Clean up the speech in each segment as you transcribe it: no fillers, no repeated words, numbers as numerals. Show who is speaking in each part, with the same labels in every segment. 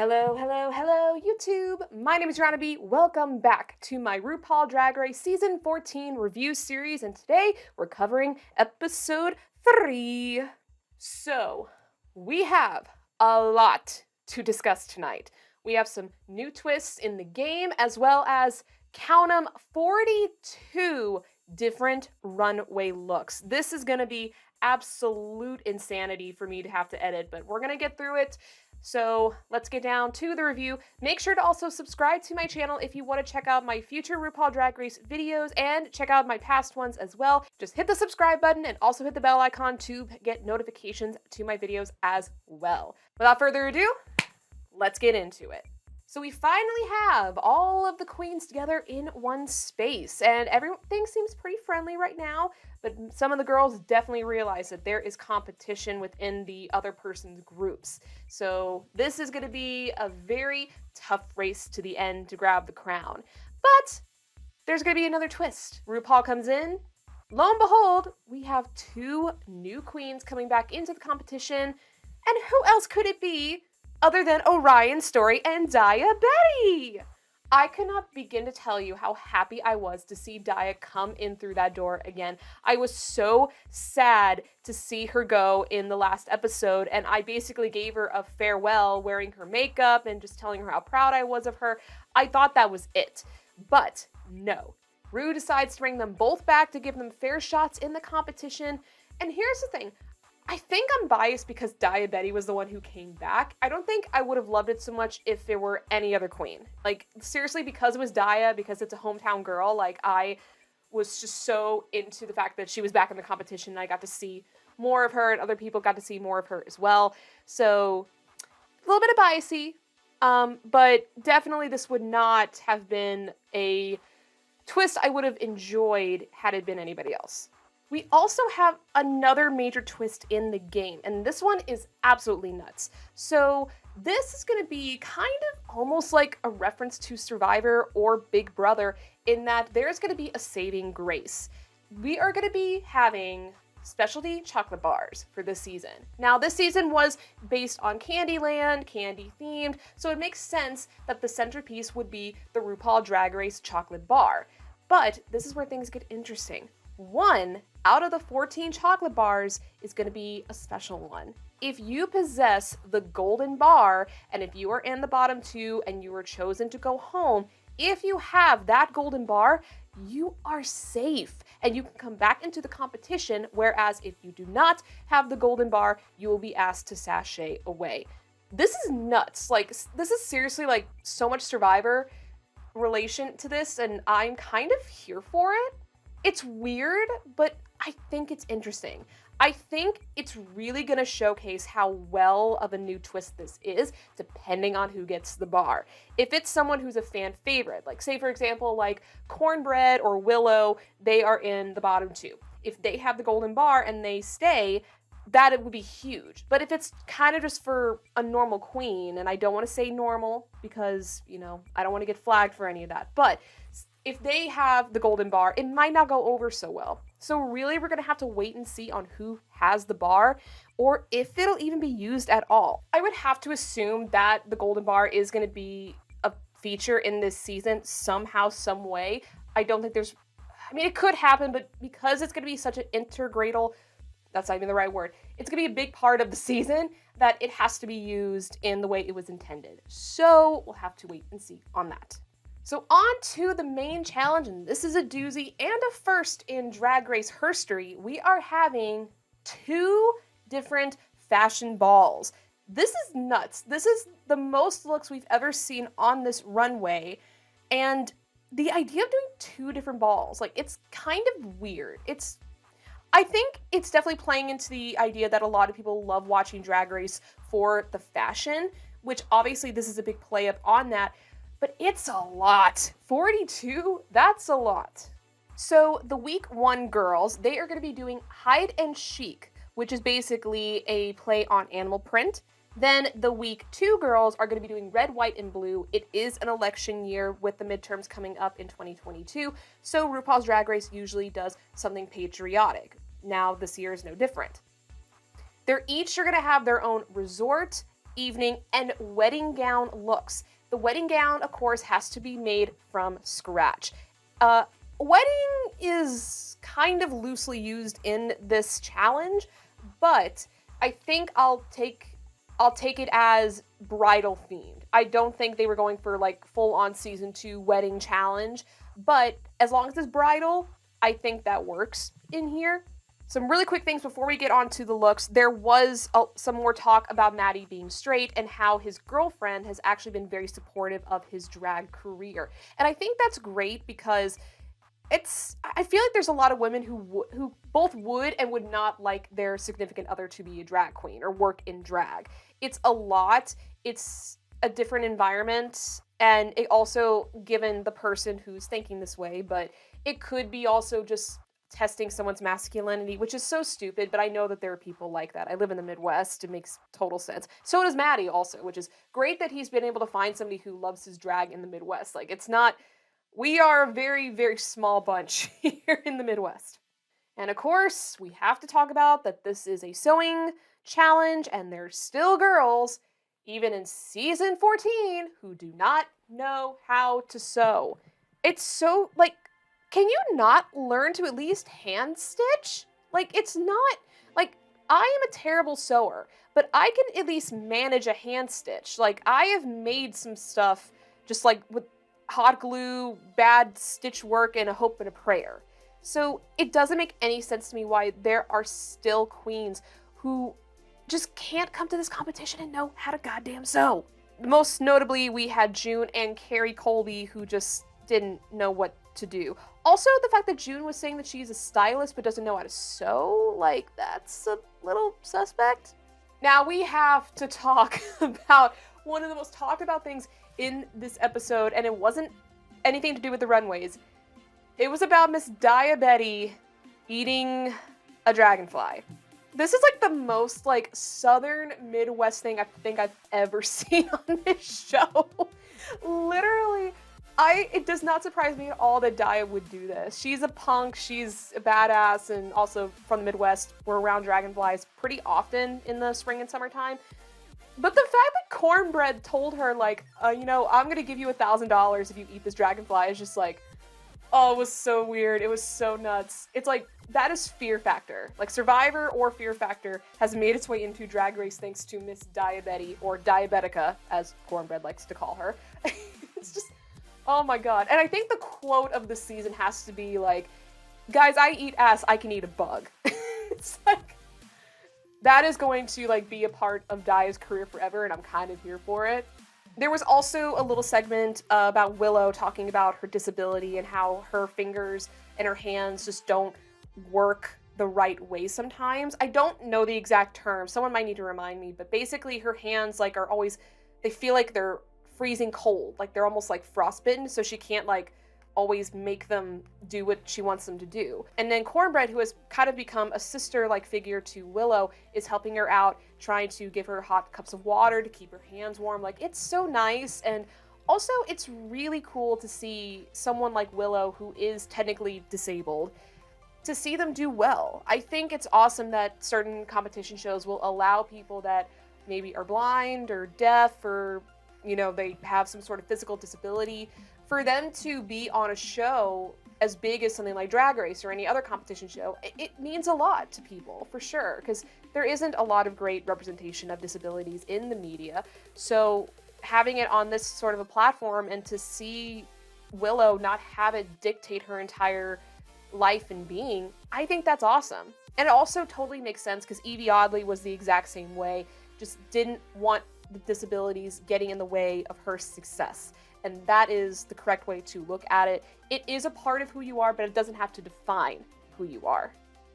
Speaker 1: Hello, hello, hello, YouTube! My name is rhianaB. Welcome back to my RuPaul Drag Race Season 14 review series, and today we're covering episode 3. So, we have a lot to discuss tonight. We have some new twists in the game, as well as, count 'em, 42 different runway looks. This is gonna be absolute insanity for me to have to edit, but we're gonna get through it. So let's get down to the review. Make sure to also subscribe to my channel if you want to check out my future RuPaul Drag Race videos and check out my past ones as well. Just hit the subscribe button and also hit the bell icon to get notifications to my videos as well. Without further ado, let's get into it. So we finally have all of the queens together in one space, and everything seems pretty friendly right now, but some of the girls definitely realize that there is competition within the other person's groups. So this is going to be a very tough race to the end to grab the crown. But there's going to be another twist. RuPaul comes in. Lo and behold, we have 2 new queens coming back into the competition. And who else could it be other than Orion, Story, and Betty? I cannot begin to tell you how happy I was to see Daya come in through that door again. I was so sad to see her go in the last episode, and I basically gave her a farewell wearing her makeup and just telling her how proud I was of her. I thought that was it. But no. Ru decides to bring them both back to give them fair shots in the competition. And here's the thing. I think I'm biased because Betty was the one who came back. I don't think I would have loved it so much if there were any other queen. Like, seriously, because it was Daya, because it's a hometown girl, like, I was just so into the fact that she was back in the competition and I got to see more of her and other people got to see more of her as well. So, a little bit of biasy, but definitely this would not have been a twist I would have enjoyed had it been anybody else. We also have another major twist in the game, and this one is absolutely nuts. So this is going to be kind of almost like a reference to Survivor or Big Brother in that there's going to be a saving grace. We are going to be having specialty chocolate bars for this season. Now, this season was based on Candyland, candy themed, so it makes sense that the centerpiece would be the RuPaul Drag Race chocolate bar. But this is where things get interesting. 1 out of the 14 chocolate bars is going to be a special one. If you possess the golden bar, and if you are in the bottom 2 and you were chosen to go home, if you have that golden bar, you are safe and you can come back into the competition, whereas if you do not have the golden bar, you will be asked to sashay away. This is nuts. Like, this is seriously like so much Survivor relation to this, and I'm kind of here for it. It's weird, but I think it's interesting. I think it's really going to showcase how well of a new twist this is, depending on who gets the bar. If it's someone who's a fan favorite, like say for example, like Cornbread or Willow, they are in the bottom 2. If they have the golden bar and they stay, that it would be huge. But if it's kind of just for a normal queen, and I don't want to say normal because, you know, I don't want to get flagged for any of that, but if they have the golden bar, it might not go over so well. So really, we're going to have to wait and see on who has the bar, or if it'll even be used at all. I would have to assume that the golden bar is going to be a feature in this season somehow, some way. I don't think there's, I mean, it could happen, but because it's going to be such an integral, that's not even the right word, it's going to be a big part of the season that it has to be used in the way it was intended. So we'll have to wait and see on that. So on to the main challenge, and this is a doozy and a first in Drag Race history. We are having 2 different fashion balls. This is nuts. This is the most looks we've ever seen on this runway, and the idea of doing 2 different balls, like, it's kind of weird. I think it's definitely playing into the idea that a lot of people love watching Drag Race for the fashion, which obviously this is a big play up on that. But it's a lot. 42? That's a lot. So the week 1 girls, they are going to be doing hide and chic, which is basically a play on animal print. Then the week 2 girls are going to be doing red, white, and blue. It is an election year with the midterms coming up in 2022. So RuPaul's Drag Race usually does something patriotic. Now this year is no different. They're each are going to have their own resort evening, and wedding gown looks. The wedding gown, of course, has to be made from scratch. Wedding is kind of loosely used in this challenge, but I think I'll take it as bridal themed. I don't think they were going for like full on season 2 wedding challenge, but as long as it's bridal, I think that works in here. Some really quick things before we get on to the looks. There was some more talk about Maddie being straight and how his girlfriend has actually been very supportive of his drag career. And I think that's great because I feel like there's a lot of women who both would and would not like their significant other to be a drag queen or work in drag. It's a lot. It's a different environment, and it also, given the person who's thinking this way, but it could be also just testing someone's masculinity, which is so stupid, but I know that there are people like that. I live in the Midwest. It makes total sense. So does Maddie also, which is great that he's been able to find somebody who loves his drag in the Midwest. Like, it's not... We are a very, very small bunch here in the Midwest. And of course, we have to talk about that this is a sewing challenge, and there's still girls, even in season 14, who do not know how to sew. It's so, like, can you not learn to at least hand stitch? Like, it's not, like, I am a terrible sewer, but I can at least manage a hand stitch. Like, I have made some stuff just, like, with hot glue, bad stitch work, and a hope and a prayer. So it doesn't make any sense to me why there are still queens who just can't come to this competition and know how to goddamn sew. Most notably, we had June and Carrie Colby, who just didn't know what to do. Also, the fact that June was saying that she's a stylist but doesn't know how to sew, like, that's a little suspect. Now we have to talk about one of the most talked about things in this episode, and it wasn't anything to do with the runways. It was about Miss Diabetti eating a dragonfly. This is like the most like Southern Midwest thing I think I've ever seen on this show. Literally, it does not surprise me at all that Dia would do this. She's a punk, she's a badass, and also from the Midwest, we're around dragonflies pretty often in the spring and summertime. But the fact that Cornbread told her, like, I'm gonna give you $1,000 if you eat this dragonfly is just like, oh, it was so weird. It was so nuts. It's like, that is Fear Factor. Like, Survivor or Fear Factor has made its way into Drag Race thanks to Miss Diabetti, or Diabetica, as Cornbread likes to call her. It's just, oh my god. And I think the quote of the season has to be like, guys, I eat ass, I can eat a bug. It's like, that is going to like be a part of Dia's career forever, and I'm kind of here for it. There was also a little segment about Willow talking about her disability and how her fingers and her hands just don't work the right way sometimes. I don't know the exact term. Someone might need to remind me, but basically her hands like are always, they feel like they're freezing cold, like they're almost like frostbitten, so she can't like always make them do what she wants them to do. And then Cornbread, who has kind of become a sister-like figure to Willow, is helping her out, trying to give her hot cups of water to keep her hands warm. Like, it's so nice. And also, it's really cool to see someone like Willow, who is technically disabled, to see them do well. I think it's awesome that certain competition shows will allow people that maybe are blind or deaf or, they have some sort of physical disability, for them to be on a show as big as something like Drag Race or any other competition show. It means a lot to people, for sure, because there isn't a lot of great representation of disabilities in the media. So having it on this sort of a platform, and to see Willow not have it dictate her entire life and being, I think that's awesome. And it also totally makes sense because Evie Oddly was the exact same way, just didn't want the disabilities getting in the way of her success. And that is the correct way to look at it. It is a part of who you are, but it doesn't have to define who you are.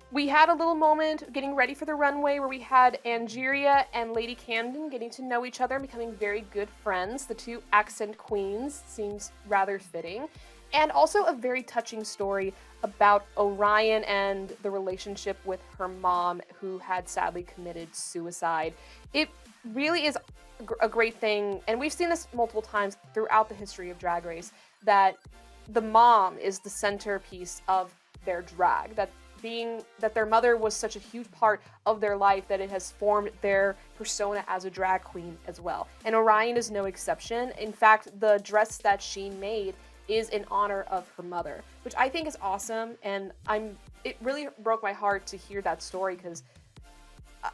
Speaker 1: We had a little moment getting ready for the runway where we had Angeria and Lady Camden getting to know each other and becoming very good friends. The two accent queens seems rather fitting. And also a very touching story about Orion and the relationship with her mom, who had sadly committed suicide. It really is a great thing, and we've seen this multiple times throughout the history of Drag Race, that the mom is the centerpiece of their drag, that being that their mother was such a huge part of their life that it has formed their persona as a drag queen as well. And Orion is no exception. In fact, the dress that she made is in honor of her mother, which I think is awesome. And it really broke my heart to hear that story, because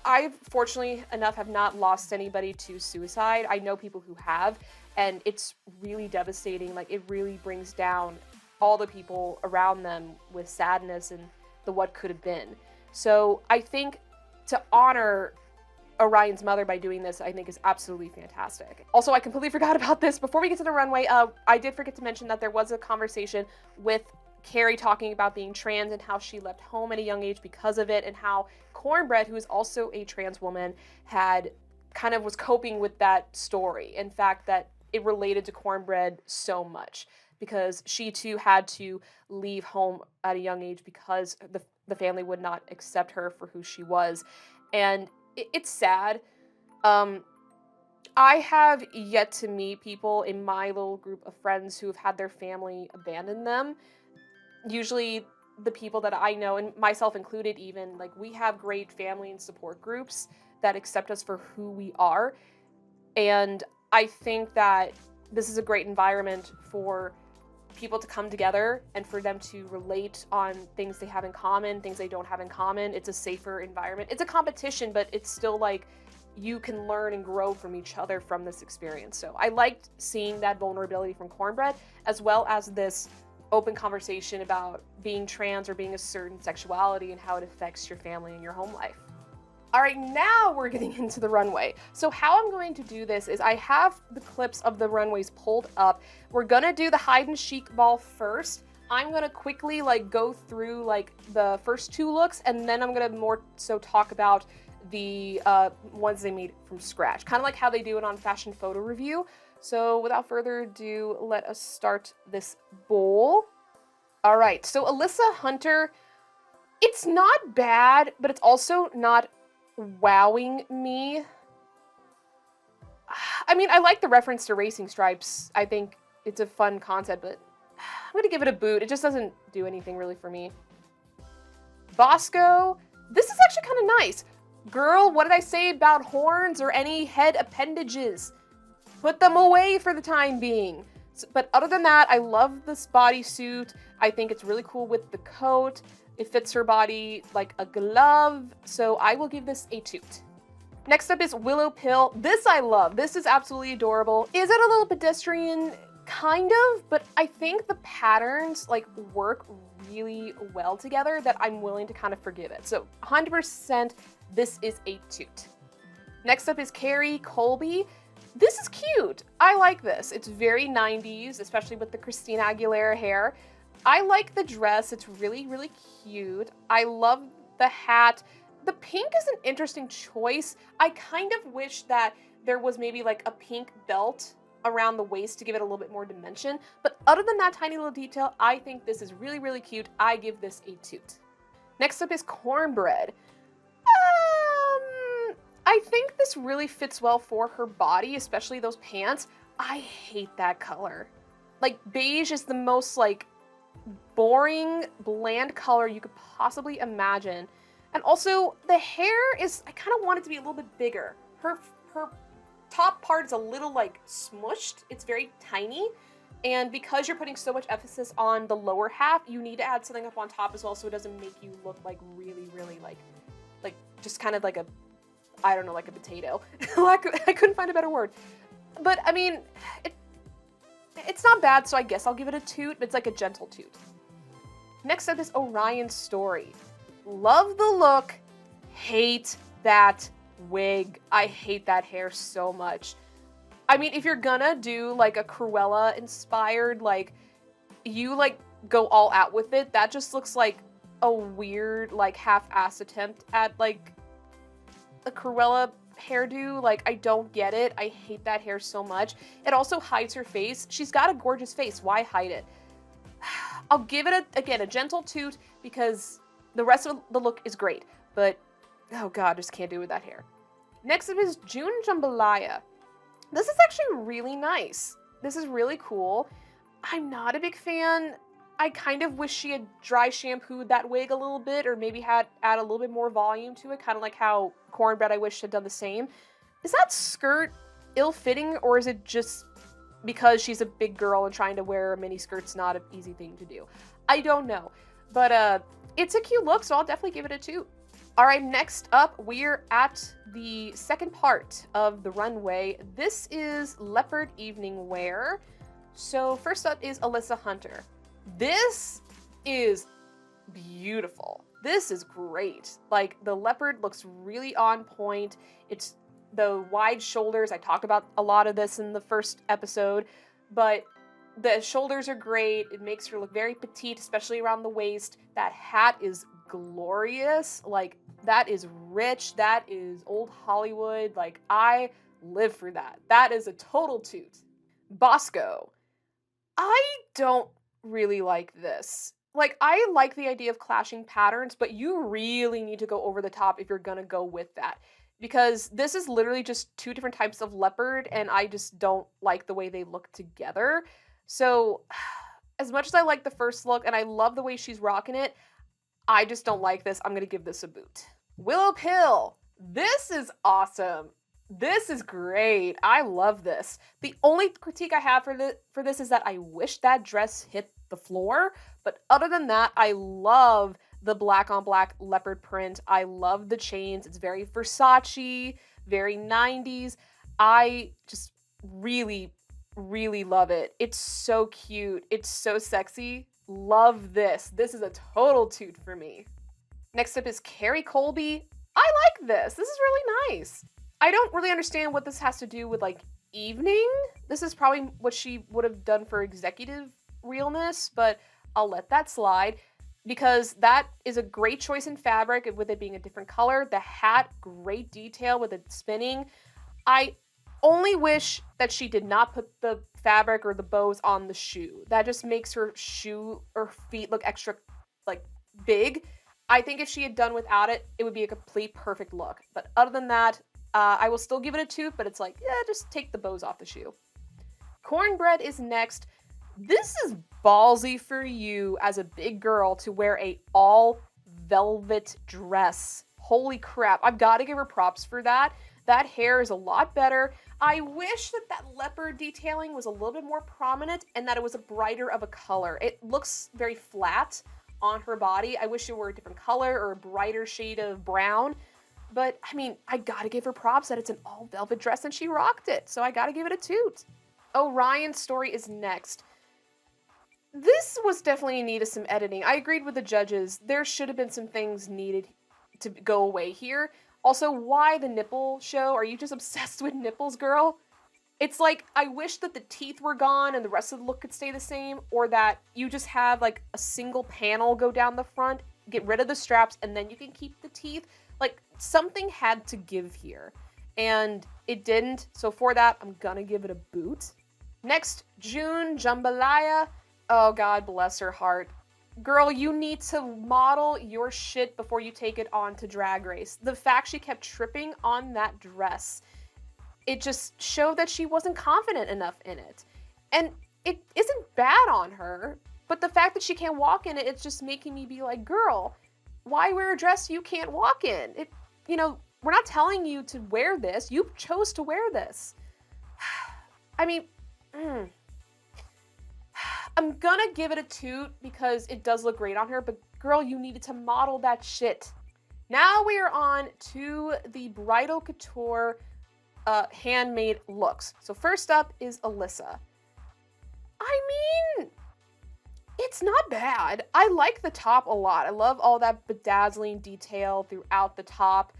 Speaker 1: I, fortunately enough, have not lost anybody to suicide. I know people who have, and it's really devastating. Like, it really brings down all the people around them with sadness and the what could have been. So I think to honor Orion's mother by doing this, I think is absolutely fantastic. Also, I completely forgot about this. Before we get to the runway, I did forget to mention that there was a conversation with Carrie talking about being trans and how she left home at a young age because of it, and how Cornbread, who is also a trans woman, was coping with that story. In fact, that it related to Cornbread so much, because she too had to leave home at a young age because the family would not accept her for who she was. And it's sad. I have yet to meet people in my little group of friends who have had their family abandon them. Usually the people that I know, and myself included even, like, we have great family and support groups that accept us for who we are. And I think that this is a great environment for people to come together and for them to relate on things they have in common, things they don't have in common. It's a safer environment. It's a competition, but it's still like you can learn and grow from each other from this experience. So I liked seeing that vulnerability from Cornbread, as well as this open conversation about being trans or being a certain sexuality and how it affects your family and your home life. All right, now we're getting into the runway. So how I'm going to do this is I have the clips of the runways pulled up. We're gonna do the hide and chic ball first. I'm gonna quickly go through the first two looks, and then I'm gonna more so talk about the ones they made from scratch, kind of like how they do it on Fashion Photo Review. So without further ado, let us start this bowl. All right, so Alyssa Hunter, it's not bad, but it's also not wowing me. I mean, I like the reference to racing stripes. I think it's a fun concept, but I'm gonna give it a boot. It just doesn't do anything really for me. Bosco, this is actually kind of nice. Girl, what did I say about horns or any head appendages? Put them away for the time being. But other than that, I love this bodysuit. I think it's really cool with the coat. It fits her body like a glove, so I will give this a toot. Next up is Willow Pill. This I love. This is absolutely adorable. Is it a little pedestrian? Kind of, but I think the patterns work really well together that I'm willing to kind of forgive it. So 100%, this is a toot. Next up is Carrie Colby. This is cute. I like this. It's very 90s, especially with the Christina Aguilera hair. I like the dress. It's really, really cute. I love the hat. The pink is an interesting choice. I kind of wish that there was maybe a pink belt around the waist to give it a little bit more dimension. But other than that tiny little detail, I think this is really, really cute. I give this a toot. Next up is Cornbread. I think this really fits well for her body, especially those pants. I hate that color. Beige is the most boring, bland color you could possibly imagine. And also, the hair is, I kind of want it to be a little bit bigger. Her top part is a little smushed. It's very tiny. And because you're putting so much emphasis on the lower half, you need to add something up on top as well so it doesn't make you look really, really just kind of I don't know, like a potato. I couldn't find a better word. But I mean, it's not bad, so I guess I'll give it a toot, but it's a gentle toot. Next up is Orion's story. Love the look, hate that wig. I hate that hair so much. I mean, if you're gonna do a Cruella inspired, you go all out with it, that just looks like a weird half-ass attempt at a Cruella hairdo. I don't get it. I hate that hair so much. It also hides her face. She's got a gorgeous face. Why hide it? I'll give it a gentle toot because the rest of the look is great, but oh god, just can't do it with that hair. Next up is June Jambalaya. This is actually really nice. This is really cool. I'm not a big fan I kind of wish she had dry shampooed that wig a little bit, or maybe had add a little bit more volume to it, kind of like how Cornbread I wish had done the same. Is that skirt ill-fitting, or is it just because she's a big girl and trying to wear a mini skirt's not an easy thing to do? I don't know. But it's a cute look, so I'll definitely give it a 2. All right, next up, we're at the second part of the runway. This is leopard evening wear. So first up is Alyssa Hunter. This is beautiful. This is great. Like, the leopard looks really on point. It's the wide shoulders. I talked about a lot of this in the first episode, but the shoulders are great. It makes her look very petite, especially around the waist. That hat is glorious. Like, that is rich. That is old Hollywood. Like, I live for that. That is a total toot. Bosco. I don't really like this. Like, I like the idea of clashing patterns, but you really need to go over the top if you're gonna go with that. Because this is literally just 2 different types of leopard, and I just don't like the way they look together. So, as much as I like the first look, and I love the way she's rocking it, I just don't like this. I'm gonna give this a boot. Willow Pill. This is awesome. This is great. I love this. The only critique I have for this is that I wish that dress hit the floor, but other than that, I love the black on black leopard print. I love the chains. It's very Versace, very 90s. I just really, really love it. It's so cute. It's so sexy. Love this. This is a total toot for me. Next up is Carrie Colby. I like this. This is really nice. I don't really understand what this has to do with, like, evening. This is probably what she would have done for executive realness, but I'll let that slide because that is a great choice in fabric with it being a different color. The hat, great detail with it spinning. I only wish that she did not put the fabric or the bows on the shoe. That just makes her shoe or feet look extra, like, big. I think if she had done without it, it would be a complete perfect look. But other than that, I will still give it a 2, but it's like, yeah, just take the bows off the shoe. Cornbread is next. This is ballsy for you as a big girl to wear a all velvet dress. Holy crap. I've got to give her props for that. That hair is a lot better. I wish that leopard detailing was a little bit more prominent and that it was a brighter of a color. It looks very flat on her body. I wish it were a different color or a brighter shade of brown. But, I mean, I gotta give her props that it's an all velvet dress and she rocked it. So I gotta give it a toot. Orion's story is next. This was definitely in need of some editing. I agreed with the judges. There should have been some things needed to go away here. Also, why the nipple show? Are you just obsessed with nipples, girl? It's like, I wish that the teeth were gone and the rest of the look could stay the same, or that you just have, like, a single panel go down the front, get rid of the straps, and then you can keep the teeth. Like, something had to give here, and it didn't, so for that, I'm gonna give it a boot. Next, June Jambalaya. Oh, God bless her heart. Girl, you need to model your shit before you take it on to Drag Race. The fact she kept tripping on that dress, it just showed that she wasn't confident enough in it. And it isn't bad on her, but the fact that she can't walk in it, it's just making me be like, girl, why wear a dress you can't walk in? We're not telling you to wear this. You chose to wear this. I mean, I'm gonna give it a toot because it does look great on her, but girl, you needed to model that shit. Now we are on to the bridal couture handmade looks. So first up is Alyssa. I mean, it's not bad. I like the top a lot. I love all that bedazzling detail throughout the top.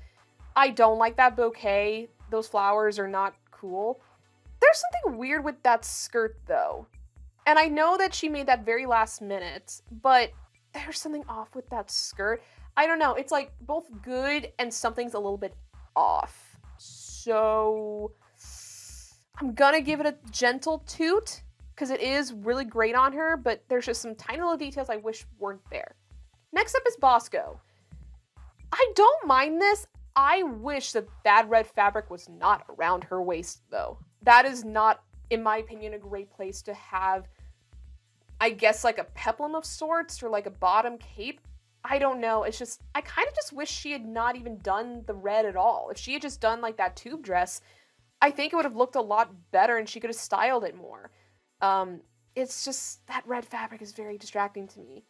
Speaker 1: I don't like that bouquet. Those flowers are not cool. There's something weird with that skirt though. And I know that she made that very last minute, but there's something off with that skirt. I don't know. It's like both good and something's a little bit off. So I'm gonna give it a gentle toot because it is really great on her, but there's just some tiny little details I wish weren't there. Next up is Bosco. I don't mind this. I wish that red fabric was not around her waist though. That is not, in my opinion, a great place to have, I guess like a peplum of sorts or like a bottom cape. I don't know. It's just, I kind of just wish she had not even done the red at all. If she had just done like that tube dress, I think it would have looked a lot better and she could have styled it more. It's just, that red fabric is very distracting to me.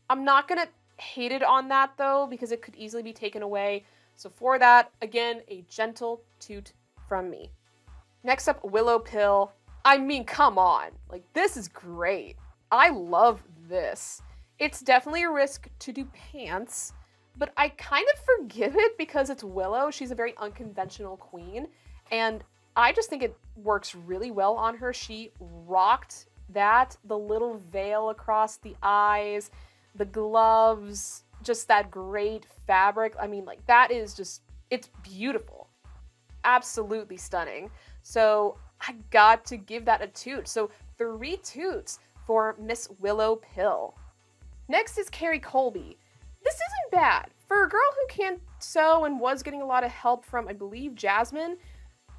Speaker 1: I'm not gonna hate it on that though, because it could easily be taken away. So for that, again, a gentle toot from me. Next up, Willow Pill. I mean, come on. Like, this is great. I love this. It's definitely a risk to do pants, but I kind of forgive it because it's Willow. She's a very unconventional queen, and I just think it works really well on her. She rocked that, the little veil across the eyes, the gloves, just that great fabric. I mean, like, that is just, it's beautiful. Absolutely stunning. So I got to give that a toot. So 3 toots for Miss Willow Pill. Next is Carrie Colby. This isn't bad. For a girl who can't sew and was getting a lot of help from, I believe, Jasmine,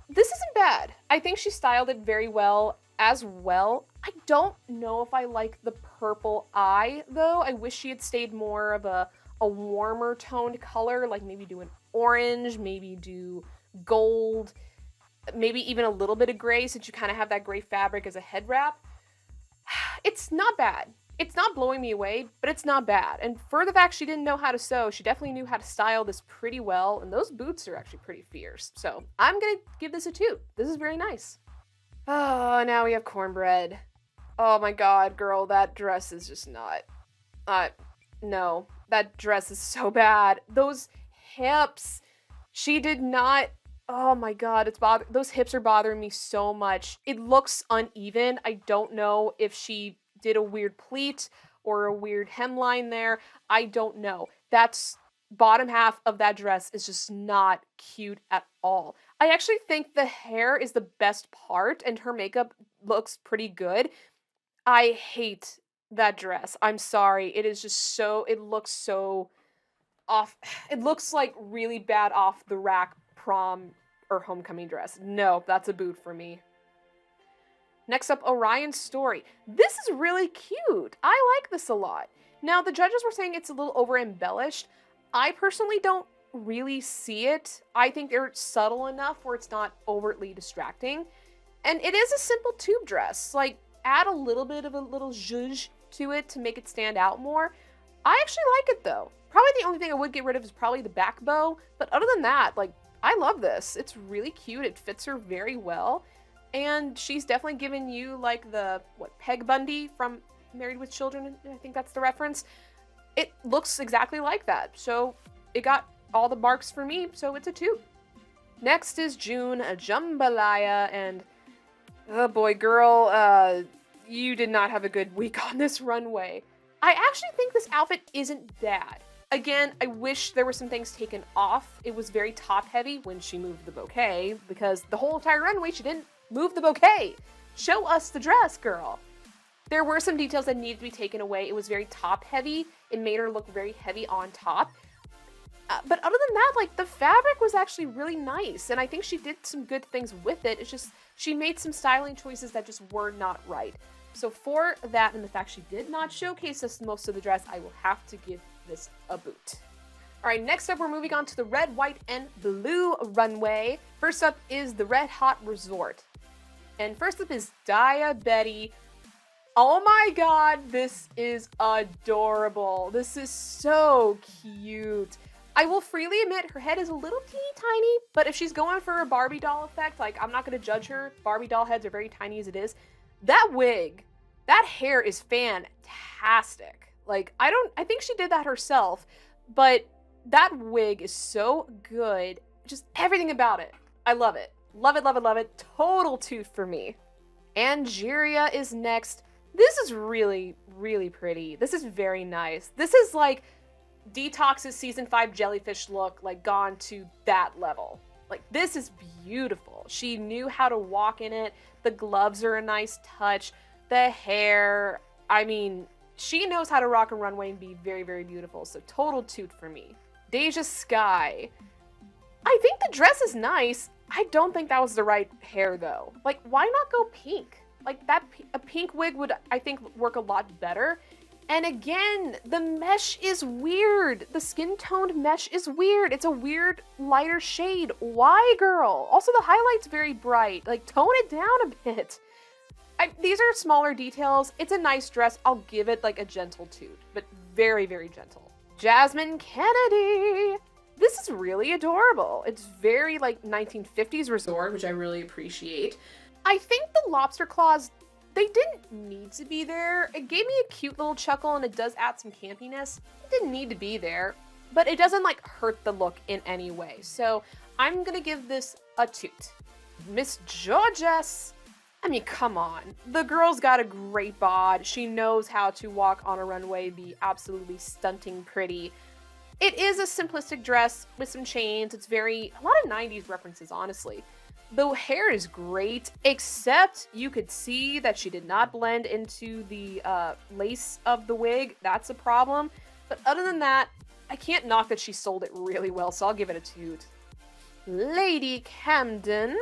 Speaker 1: this isn't bad. I think she styled it very well as well. I don't know if I like the purple eye, though. I wish she had stayed more of a warmer toned color, like maybe do an orange, maybe do gold, maybe even a little bit of gray since you kind of have that gray fabric as a head wrap. It's not bad. It's not blowing me away, but it's not bad. And for the fact she didn't know how to sew, she definitely knew how to style this pretty well, and those boots are actually pretty fierce. So I'm gonna give this a 2. This is very nice. Oh, now we have Cornbread. Oh my god, girl, that dress is just not... no. That dress is so bad. Those hips, she did not... Oh my god, those hips are bothering me so much. It looks uneven. I don't know if she did a weird pleat or a weird hemline there. I don't know. That's bottom half of that dress is just not cute at all. I actually think the hair is the best part and her makeup looks pretty good. I hate that dress. I'm sorry. It is just so, it looks so off. It looks like really bad off the rack prom or homecoming dress. No, that's a boot for me. Next up, Orion's story. This is really cute. I like this a lot. Now, the judges were saying it's a little over-embellished. I personally don't really see it. I think they're subtle enough where it's not overtly distracting. And it is a simple tube dress. Like, add a little bit of a little zhuzh to it to make it stand out more. I actually like it, though. Probably the only thing I would get rid of is probably the back bow. But other than that, like, I love this. It's really cute. It fits her very well. And she's definitely given you like the, Peg Bundy from Married with Children, I think that's the reference. It looks exactly like that. So it got all the marks for me, so it's a 2. Next is June, a jambalaya, and oh boy, girl, you did not have a good week on this runway. I actually think this outfit isn't bad. Again, I wish there were some things taken off. It was very top heavy when she moved the bouquet, because the whole entire runway she didn't move the bouquet. Show us the dress, girl. There were some details that needed to be taken away. It was very top heavy. It made her look very heavy on top. But other than that, like, the fabric was actually really nice, and I think she did some good things with it. It's just she made some styling choices that just were not right. So for that and the fact she did not showcase us most of the dress, I will have to give this a boot. All right, next up, we're moving on to the red, white, and blue runway. First up is the Red Hot Resort. And first up is Daya Betty. Oh my god, this is adorable. This is so cute. I will freely admit her head is a little teeny tiny, but if she's going for a Barbie doll effect, like, I'm not going to judge her. Barbie doll heads are very tiny as it is. That wig, that hair is fantastic. Like, I think she did that herself, but that wig is so good. Just everything about it. I love it. Love it, love it, love it. Total tooth for me. Angeria is next. This is really, really pretty. This is very nice. This is like Detox's season 5 jellyfish look, like, gone to that level. Like, this is beautiful. She knew how to walk in it. The gloves are a nice touch. The hair, I mean, she knows how to rock a runway and be very, very beautiful. So total toot for me. Deja Sky. I think the dress is nice. I don't think that was the right hair, though. Like, why not go pink? Like, a pink wig would, I think, work a lot better. And again, the mesh is weird. The skin-toned mesh is weird. It's a weird, lighter shade. Why, girl? Also, the highlight's very bright. Like, tone it down a bit. These are smaller details. It's a nice dress. I'll give it, like, a gentle toot, but very, very gentle. Jasmine Kennedy. This is really adorable. It's very, like, 1950s resort, which I really appreciate. I think the lobster claws, they didn't need to be there. It gave me a cute little chuckle and it does add some campiness. It didn't need to be there, but it doesn't like hurt the look in any way. So I'm gonna give this a toot. Miss Georges. I mean, come on. The girl's got a great bod. She knows how to walk on a runway, be absolutely stunting pretty. It is a simplistic dress with some chains. It's a lot of 90s references, honestly. The hair is great, except you could see that she did not blend into the lace of the wig. That's a problem. But other than that, I can't knock that she sold it really well, so I'll give it a toot. Lady Camden.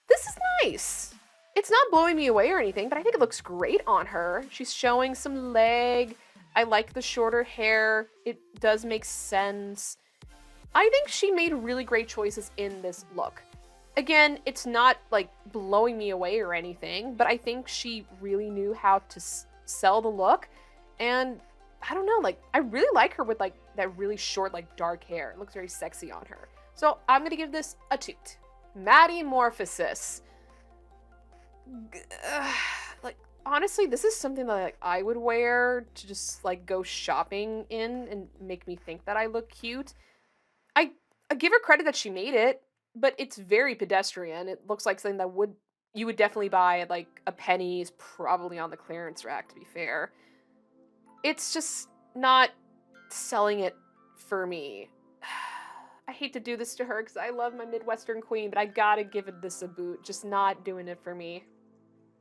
Speaker 1: This is nice. It's not blowing me away or anything, but I think it looks great on her. She's showing some leg. I like the shorter hair. It does make sense. I think she made really great choices in this look. Again, it's not like blowing me away or anything, but I think she really knew how to sell the look. And I don't know, like, I really like her with like that really short, like dark hair. It looks very sexy on her. So I'm gonna give this a toot. Maddie Morphosis. Like, honestly, this is something that like I would wear to just like go shopping in and make me think that I look cute. I give her credit that she made it, but it's very pedestrian. It looks like something that you would definitely buy at like a Penny's, probably on the clearance rack, to be fair. It's just not selling it for me. I hate to do this to her because I love my Midwestern queen, but I gotta give this a boot. Just not doing it for me.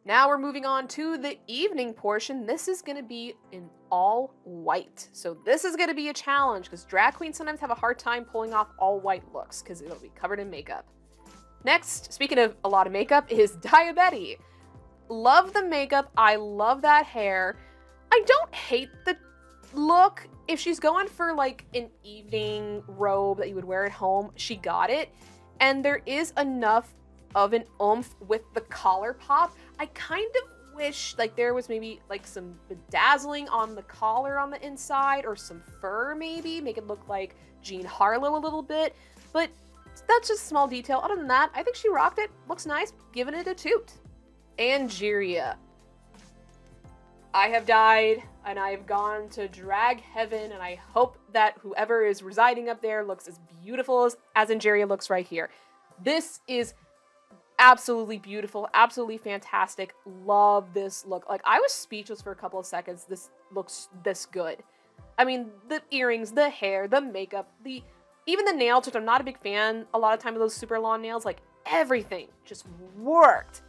Speaker 1: Now we're moving on to the evening portion. This is gonna be in all white. So this is gonna be a challenge because drag queens sometimes have a hard time pulling off all white looks because it'll be covered in makeup. Next, speaking of a lot of makeup, is Diabetti. Love the makeup. I love that hair. I don't hate the look. If she's going for like an evening robe that you would wear at home, she got it. And there is enough of an oomph with the collar pop. I kind of wish like there was maybe like some bedazzling on the collar on the inside or some fur maybe, make it look like Jean Harlow a little bit. But that's just a small detail. Other than that, I think she rocked it. Looks nice. Giving it a toot. Angeria. I have died and I have gone to drag heaven and I hope that whoever is residing up there looks as beautiful as Angeria looks right here. This is absolutely beautiful, absolutely fantastic. Love this look. Like, I was speechless for a couple of seconds. This looks this good. I mean, the earrings, the hair, the makeup, even the nails, which I'm not a big fan a lot of time of those super long nails, like everything just worked.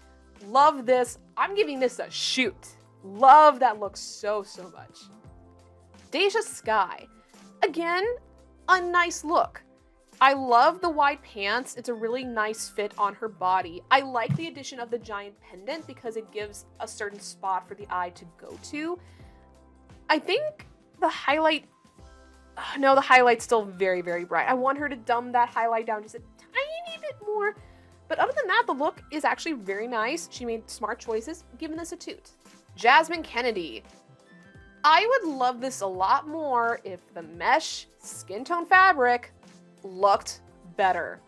Speaker 1: Love this. I'm giving this a shoot. Love that look so, so much. Deja Sky. Again, a nice look. I love the wide pants. It's a really nice fit on her body. I like the addition of the giant pendant because it gives a certain spot for the eye to go to. I think the highlight, no, the highlight's still very, very bright. I want her to dumb that highlight down just a tiny bit more. But other than that, the look is actually very nice. She made smart choices, giving this a toot. Jasmine Kennedy. I would love this a lot more if the mesh skin tone fabric looked better.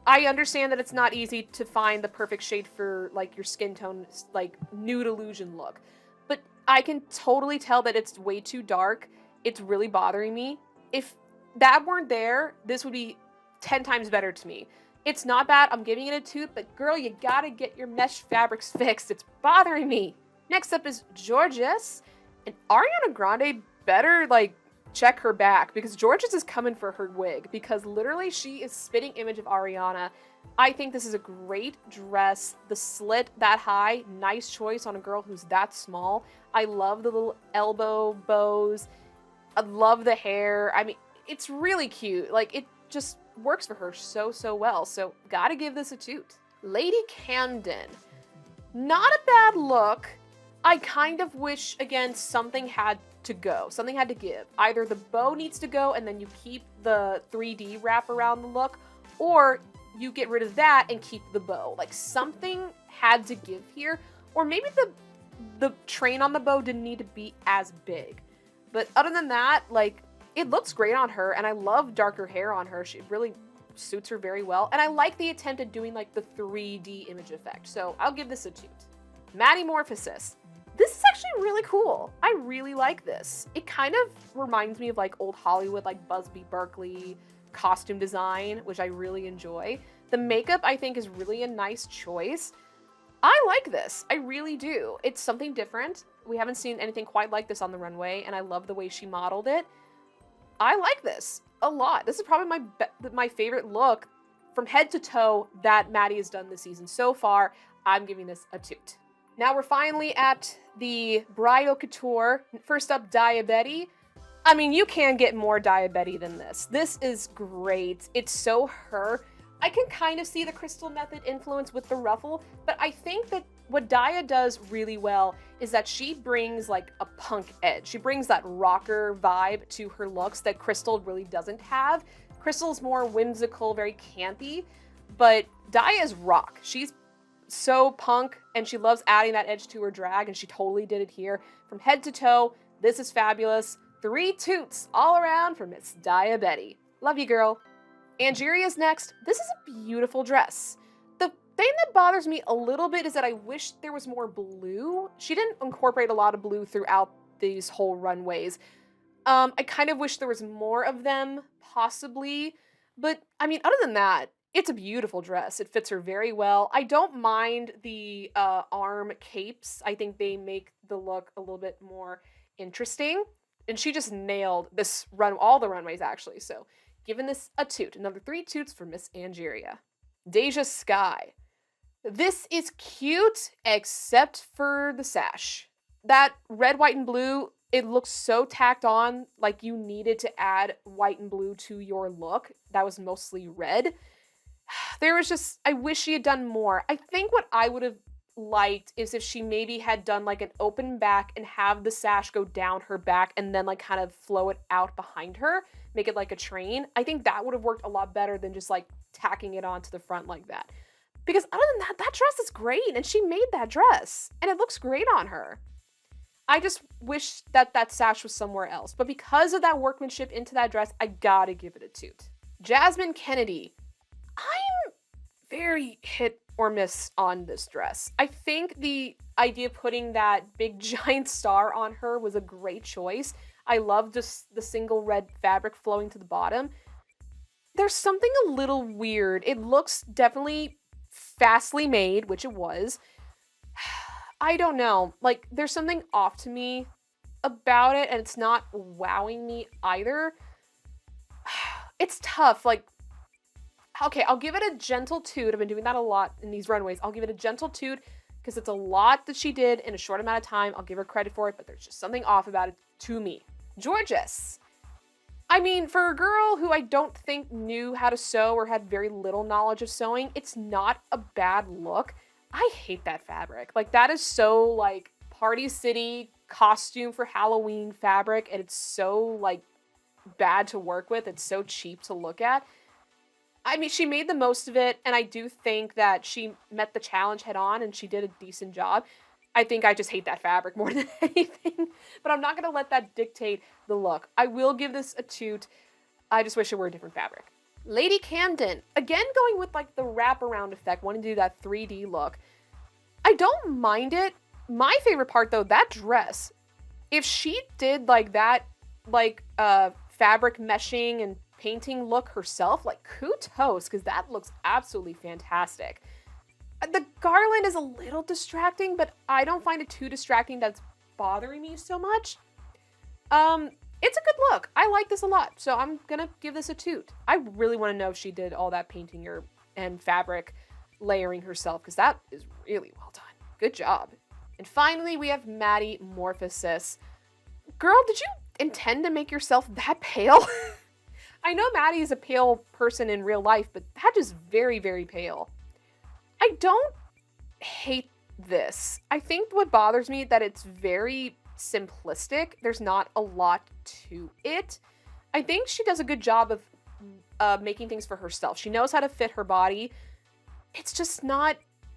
Speaker 1: I understand that it's not easy to find the perfect shade for like your skin tone, like nude illusion look, but I can totally tell that it's way too dark. It's really bothering me. If that weren't there, this would be 10 times better to me. It's not bad. I'm giving it a toot, but girl, you gotta get your mesh fabrics fixed. It's bothering me. Next up is Georges, and Ariana Grande better like check her back because Georges is coming for her wig because literally she is spitting image of Ariana. I think this is a great dress. The slit that high, nice choice on a girl who's that small. I love the little elbow bows. I love the hair. I mean, it's really cute. Like, it just works for her so, so well. So gotta give this a toot. Lady Camden. Not a bad look. I kind of wish, again, something had to go. Something had to give. Either the bow needs to go and then you keep the 3D wrap around the look, or you get rid of that and keep the bow. Like, something had to give here. Or maybe the train on the bow didn't need to be as big. But other than that, like, it looks great on her, and I love darker hair on her. She really suits her very well. And I like the attempt at doing, like, the 3D image effect. So I'll give this a toot. Mattimorphosis. This is actually really cool. I really like this. It kind of reminds me of, like, old Hollywood, like, Busby Berkeley costume design, which I really enjoy. The makeup, I think, is really a nice choice. I like this. I really do. It's something different. We haven't seen anything quite like this on the runway, and I love the way she modeled it. I like this a lot. This is probably my favorite look from head to toe that Matty has done this season. So far, I'm giving this a toot. Now we're finally at the bridal couture. First up, Diabetti. I mean, you can get more Diabetti than this. This is great. It's so her. I can kind of see the Crystal Method influence with the ruffle, but I think that what Dia does really well is that she brings like a punk edge. She brings that rocker vibe to her looks that Crystal really doesn't have. Crystal's more whimsical, very campy, but Dia is rock. She's so punk, and she loves adding that edge to her drag, and she totally did it here. From head to toe, this is fabulous. 3 toots all around for Miss Diabetti. Love you, girl. Angeria's next. This is a beautiful dress. The thing that bothers me a little bit is that I wish there was more blue. She didn't incorporate a lot of blue throughout these whole runways. I kind of wish there was more of them, possibly. But, I mean, other than that, it's a beautiful dress. It fits her very well. I don't mind the arm capes. I think they make the look a little bit more interesting. And she just nailed this all the runways, actually. So, giving this a toot. Another 3 toots for Miss Angeria. Deja Sky. This is cute, except for the sash. That red, white, and blue, it looks so tacked on, like you needed to add white and blue to your look. That was mostly red. There was just, I wish she had done more. I think what I would have liked is if she maybe had done like an open back and have the sash go down her back and then like kind of flow it out behind her, make it like a train. I think that would have worked a lot better than just like tacking it onto the front like that. Because other than that, that dress is great, and she made that dress and it looks great on her. I just wish that that sash was somewhere else, but because of that workmanship into that dress, I gotta give it a toot. Jasmine Kennedy. I'm very hit or miss on this dress. I think the idea of putting that big giant star on her was a great choice. I love just the single red fabric flowing to the bottom. There's something a little weird. It looks definitely fastly made, which it was. I don't know. Like, there's something off to me about it, and it's not wowing me either. It's tough. Like, okay, I'll give it a gentle toot. I've been doing that a lot in these runways. I'll give it a gentle toot because it's a lot that she did in a short amount of time. I'll give her credit for it, but there's just something off about it to me. Gorgeous. I mean, for a girl who I don't think knew how to sew or had very little knowledge of sewing, it's not a bad look. I hate that fabric. Like, that is so, like, Party City costume for Halloween fabric, and it's so, like, bad to work with. It's so cheap to look at. I mean, she made the most of it, and I do think that she met the challenge head on, and she did a decent job. I think I just hate that fabric more than anything, but I'm not going to let that dictate the look. I will give this a toot. I just wish it were a different fabric. Lady Camden, again going with like the wraparound effect, wanting to do that 3D look. I don't mind it. My favorite part though, that dress, if she did like that, like fabric meshing and painting look herself, like kudos, because that looks absolutely fantastic. The garland is a little distracting, but I don't find it too distracting that's bothering me so much. It's a good look. I like this a lot, so I'm gonna give this a toot. I really want to know if she did all that painting and fabric layering herself, because that is really well done. Good job. And finally, we have Mattimorphosis. Girl, did you intend to make yourself that pale? I know Maddie is a pale person in real life, but that is very, very pale. I don't hate this. I think what bothers me that it's very simplistic. There's not a lot to it. I think she does a good job of making things for herself. She knows how to fit her body. It's just not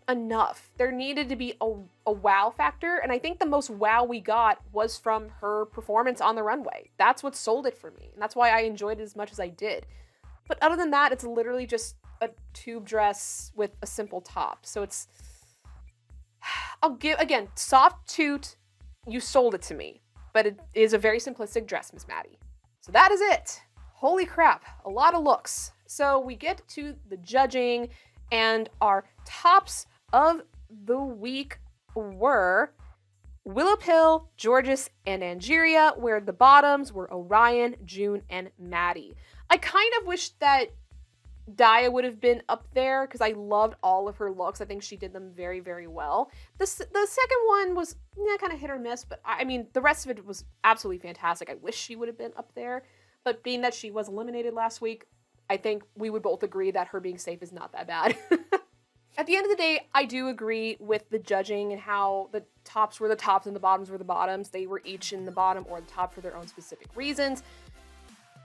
Speaker 1: enough. There needed to be a wow factor, and I think the most wow we got was from her performance on the runway. That's what sold it for me, and that's why I enjoyed it as much as I did. But other than that, it's literally just a tube dress with a simple top. So it's, I'll give, again, soft toot, you sold it to me, but it is a very simplistic dress, Miss Maddie. So that is it. Holy crap, a lot of looks. So we get to the judging, and our tops of the week were Willowpill, Georges, and Angeria, where the bottoms were Orion, June, and Maddie. I kind of wish that Daya would have been up there because I loved all of her looks. I think she did them very, very well. The second one was kind of hit or miss, but I mean, the rest of it was absolutely fantastic. I wish she would have been up there, but being that she was eliminated last week, I think we would both agree that her being safe is not that bad. At the end of the day, I do agree with the judging and how the tops were the tops and the bottoms were the bottoms. They were each in the bottom or the top for their own specific reasons.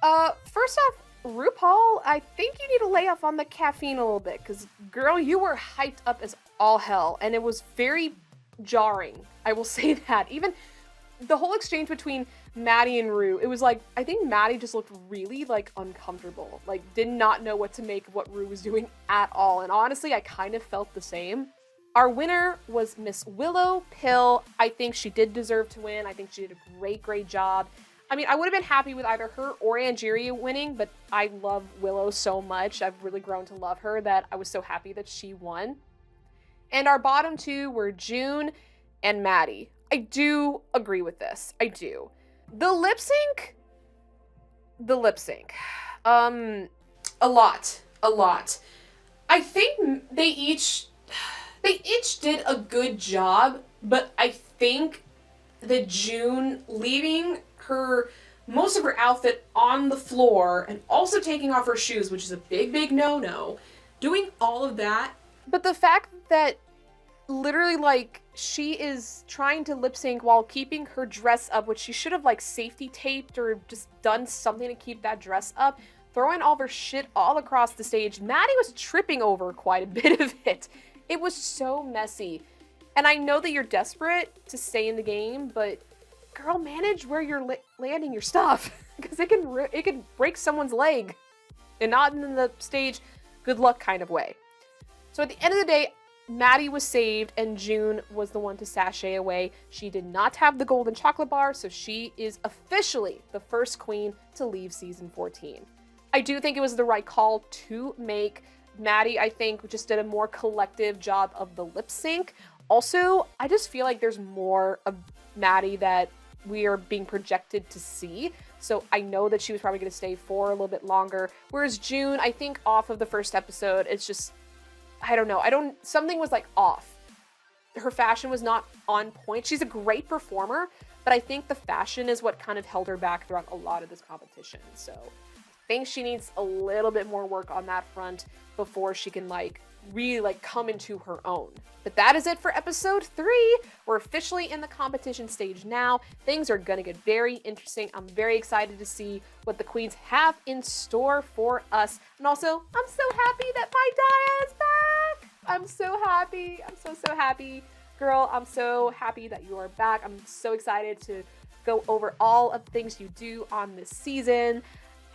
Speaker 1: First off, RuPaul, I think you need to lay off on the caffeine a little bit, because girl, you were hyped up as all hell, and it was very jarring. I will say that. Even the whole exchange between Maddie and Ru, it was like, I think Maddie just looked really like uncomfortable, like did not know what to make of what Ru was doing at all. And honestly, I kind of felt the same. Our winner was Miss Willowpill. I think she did deserve to win. I think she did a great, great job. I mean, I would have been happy with either her or Angeria winning, but I love Willow so much. I've really grown to love her that I was so happy that she won. And our bottom two were June and Maddie. I do agree with this. I do. The lip sync. A lot. I think they each did a good job, but I think that June leaving most of her outfit on the floor and also taking off her shoes, which is a big, big no-no, doing all of that. But the fact that literally, like, she is trying to lip sync while keeping her dress up, which she should have, like, safety taped or just done something to keep that dress up, throwing all of her shit all across the stage. Maddie was tripping over quite a bit of it. It was so messy. And I know that you're desperate to stay in the game, but girl, manage where you're landing your stuff, because it can break someone's leg, and not in the stage good luck kind of way. So at the end of the day, Maddie was saved and June was the one to sashay away. She did not have the golden chocolate bar, so she is officially the first queen to leave season 14. I do think it was the right call to make. Maddie, I think, just did a more collective job of the lip sync. Also, I just feel like there's more of Maddie that we are being projected to see. So I know that she was probably going to stay for a little bit longer. Whereas June, I think off of the first episode, it's just, I don't know. Something was like off. Her fashion was not on point. She's a great performer, but I think the fashion is what kind of held her back throughout a lot of this competition. So I think she needs a little bit more work on that front before she can really come into her own. But that is it for episode 3. We're officially in the competition stage now. Things are gonna get very interesting. I'm very excited to see what the queens have in store for us. And also, I'm so happy that my Daya is back. I'm so happy. I'm so happy. Girl, I'm so happy that you are back. I'm so excited to go over all of the things you do on this season.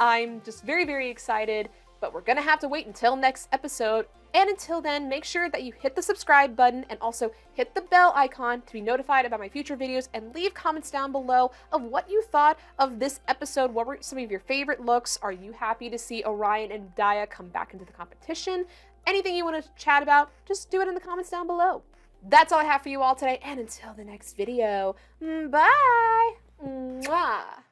Speaker 1: I'm just very, very excited, but we're gonna have to wait until next episode. And until then, make sure that you hit the subscribe button and also hit the bell icon to be notified about my future videos, and leave comments down below of what you thought of this episode. What were some of your favorite looks? Are you happy to see Orion and Daya come back into the competition? Anything you want to chat about, just do it in the comments down below. That's all I have for you all today, and until the next video, bye! Mwah.